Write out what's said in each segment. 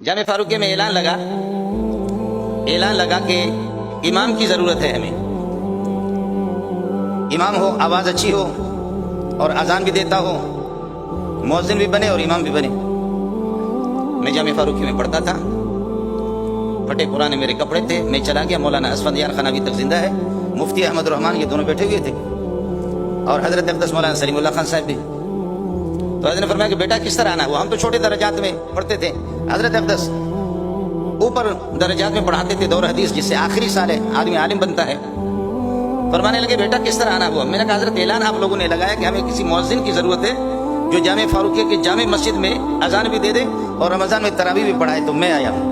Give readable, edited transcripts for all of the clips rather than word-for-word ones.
जामे फारूकी में ऐलान लगा कि इमाम की ज़रूरत है हमें। इमाम हो, आवाज़ अच्छी हो और अजान भी देता हो, मुअज्जिन भी बने और इमाम भी बने। मैं जामे फारूकी में पढ़ता था, फटे पुराने मेरे कपड़े थे। मैं चला गया, मौलाना असफंदियार खान अभी तक जिंदा है, मुफ्ती अहमद रहमान, ये दोनों बैठे हुए थे, और हज़रत अक़दस मौलाना सलीमुल्लाह खान साहब भी। तो हज़रत ने फरमाया कि बेटा किस तरह आना। वो हम तो छोटे दर्जात में पढ़ते थे, हज़रत अक़दस ऊपर दर्जात में पढ़ाते थे दौर हदीस, जिससे आखिरी साल है आदमी आलिम बनता है। फरमाने लगे बेटा किस तरह आना हुआ। मैंने कहा हज़रत ऐलान आप लोगों ने लगाया कि हमें किसी मुअज्जिन की ज़रूरत है जो जामे फारूकी की जामे मस्जिद में अजान भी दे दे और रमज़ान में तरावी भी पढ़ाए, तो मैं आया हूँ।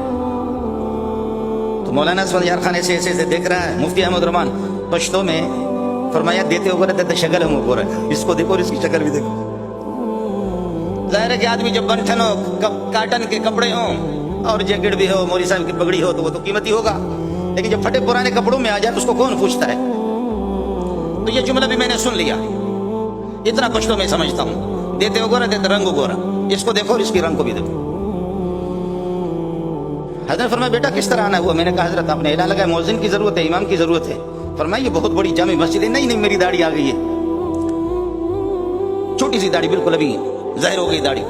तो मौलाना असफंदियार खान ऐसे ऐसे देख रहा है, मुफ्ती अहमद रहमान पश्तो में फरमाया देते हो देते शक्ल हम हो रहा है, इसको देखो और इसकी शक्ल भी देखो। ज़ाहिर है कि आदमी जब बनठन हो, काटन के कपड़े हों और जैकेट भी हो, मौलवी साहब की पगड़ी हो, तो वो तो कीमती होगा। लेकिन जब फटे पुराने कपड़ों में आ जाए उसको कौन पूछता है। तो ये जुमला भी मैंने सुन लिया, इतना पश्तो में समझता हूँ। देते हो गोरा, देते रंग गोरा, इसको देखो और इसकी रंग को भी देखो। हज़रत फरमाया बेटा किस तरह आना हुआ। मैंने कहा हज़रत आपने ऐलान लगाया मुअज्जिन की ज़रूरत है, इमाम की ज़रूरत है। फरमाया ये बहुत बड़ी जामे मस्जिद है। नहीं मेरी दाढ़ी आ गई है, छोटी सी दाढ़ी, बिल्कुल अभी ज़ाहिर हो गई दाढ़ी।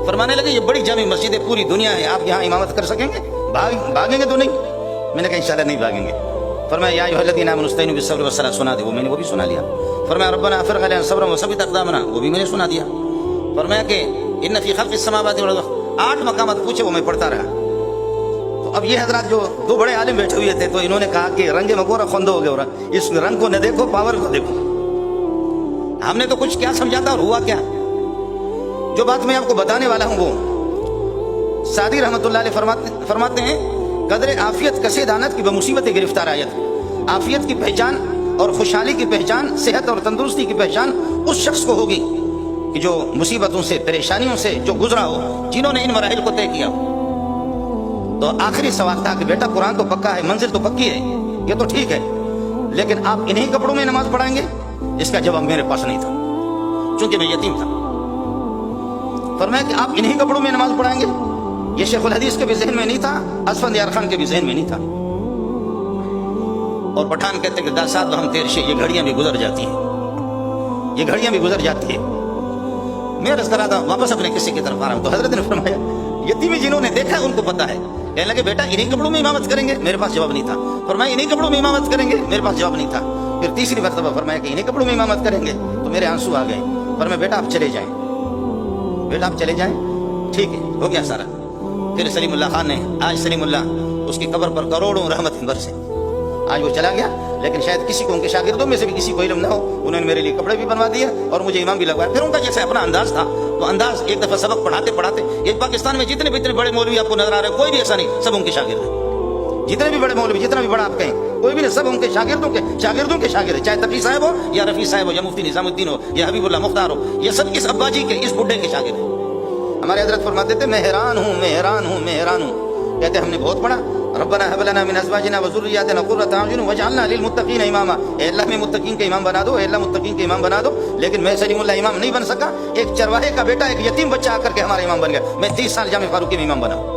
फरमाने लगे ये बड़ी जामे मस्जिद है, पूरी दुनिया है, आप यहाँ इमामत कर सकेंगे? भागेंगे तो नहीं? मैंने कहा इंशाअल्लाह नहीं भागेंगे। फरमाया या अय्युहल्लज़ीना आमनू इस्तईनू बिस्सब्रि वस्सलाह सुना दे, वो मैंने वो भी सुना लिया। फरमाया रब्बना अफ़रिग़ अलैना सब्रन वसब्बित अक़दामना, वो भी मैंने सुना दिया। फरमाया कि इन्न फ़ी ख़ल्क़िस समावाति वल अर्ज़, 8 मकामात पूछे, वो मैं पढ़ता रहा। तो अब ये हजरात जो 2 बड़े आलिम बैठे हुए थे, तो इन्होंने कहा कि रंगे मगोरा खंदो हो गया, इस रंग को न देखो, पावर को देखो। हमने तो कुछ क्या समझा था और हुआ क्या। जो बात मैं आपको बताने वाला हूँ वो सादी रहमतुल्लाह अलैह फरमाते हैं कदर आफियत कसे दानत की बमुसीबत गिरफ्तार आयत। आफियत की पहचान और खुशहाली की पहचान, सेहत और तंदुरुस्ती की पहचान उस शख्स को होगी कि जो मुसीबतों से, परेशानियों से जो गुजरा हो, जिन्होंने इन मराहिल को तय किया हो। तो आखिरी सवाल था कि बेटा कुरान तो पक्का है, मंजिल तो पक्की है, ये तो ठीक है, लेकिन आप इन्हीं कपड़ों में नमाज पढ़ाएंगे? इसका जवाब मेरे पास नहीं था, चूंकि मैं यतीम था। फरमाया कि आप इन्हीं कपड़ों में नमाज पढ़ाएंगे? ये शेखुल हदीस के भी ज़हन में नहीं था, असफंदियार खान के भी ज़हन में नहीं था। और पठान कहते कि दासात हम तेरे से, ये घड़ियां भी गुजर जाती हैं, ये घड़ियां भी गुजर जाती है। मैं रस करा था, वापस अपने किस्से की तरफ आ रहा हूँ। तो हजरत ने फरमाया यतीमी जिन्होंने देखा है उनको पता है। कहने लगे बेटा इन्हीं कपड़ों में इमामत करेंगे? मेरे पास जवाब नहीं था। फरमाया इन्हीं कपड़ों में इमामत करेंगे? मेरे पास जवाब नहीं था। फिर तीसरी मरतबा फरमाया कि इन्हीं कपड़ों में इमामत करेंगे? तो मेरे आंसू आ गए। फरमाया बेटा आप चले जाएं, बेटा आप चले जाएं, ठीक है, हो गया सारा। फिर सलीमुल्लाह खान ने, आज सलीमुल्लाह उसकी कब्र पर करोड़ों रहमत बरसे, आज वो चला गया, लेकिन शायद किसी को, उनके शागिर्दों में से भी किसी को इल्म ना हो, उन्होंने मेरे लिए कपड़े भी बनवा दिए और मुझे इमाम भी लगवाया। फिर उनका जैसे अपना अंदाज था, तो अंदाज एक दफा सबक पढ़ाते पढ़ाते, ये पाकिस्तान में जितने भी इतने बड़े मौलवी आपको नजर आ रहे हैं, कोई भी ऐसा नहीं, सब उनके शागिर्द हैं। जितने भी बड़े मौलवी, जितना भी बड़ा आप कहें, कोई भी नहीं, सब उनके शागिर्दों के शागिर्द, चाहे तकी साहब हो या रफी साहब हो या मुफ्ती निजामुद्दीन हो या हबीबुल्लाह मुख्तार हो, ये सब इस अब्बाजी के, इस बुड्ढे के शागिर्द हैं। हमारे हजरत फरमाते थे मैं हैरान हूँ, मैं हैरान हूँ, मैं हैरान हूँ। कहते हमने बहुत पढ़ा, रब्बना हब लना मिन अज़वाजिना व ज़ुर्रिय्यातिना क़ुर्रता अयुन वजअलना लिल मुत्तक़ीना इमामा। ए अल्लाह में मुत्तकीन के इमाम बना दो, ए अल्लाह मुत्तकीन के इमाम बना दो। लेकिन मैं सलीमुल्लाह इमाम नहीं बन सका। एक चरवाहे का बेटा, एक यतीम बच्चा आकर के हमारा इमाम बन गया। मैं 30 साल जामे फारूकी में इमाम बना।